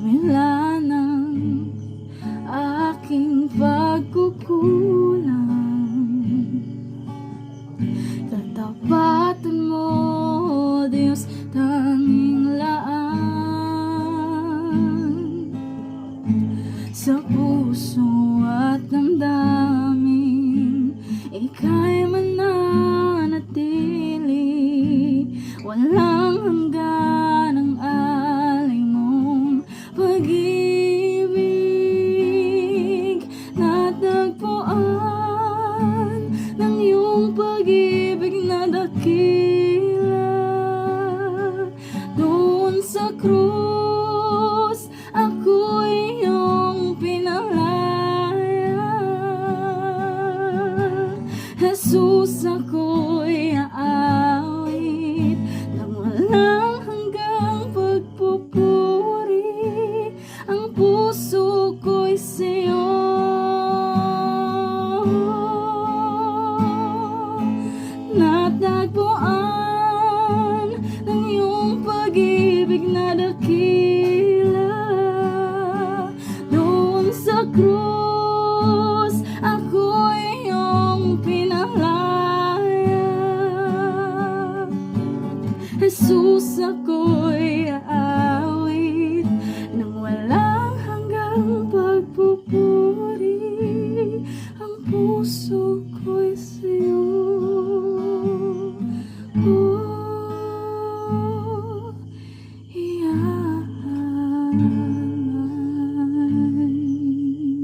kabila ng aking pagkukulang. Katapatan mo, Diyos, tanging laan sa puso at damdamin, ika'y mananatili. Walang hanggan ang alay mong pag-ibig. Natagpuan ng iyong pag-ibig na dakila. Doon sa krus, ako'y iyong pinalaya. Jesus, ako'y aawit ng walang hanggang pagpupuri. Ang puso ko'y sa'yo. Natagpuan ng iyong pag-ibig na dakila. Doon sa krus, ako'y iyong pinalaya. Jesus, ako'y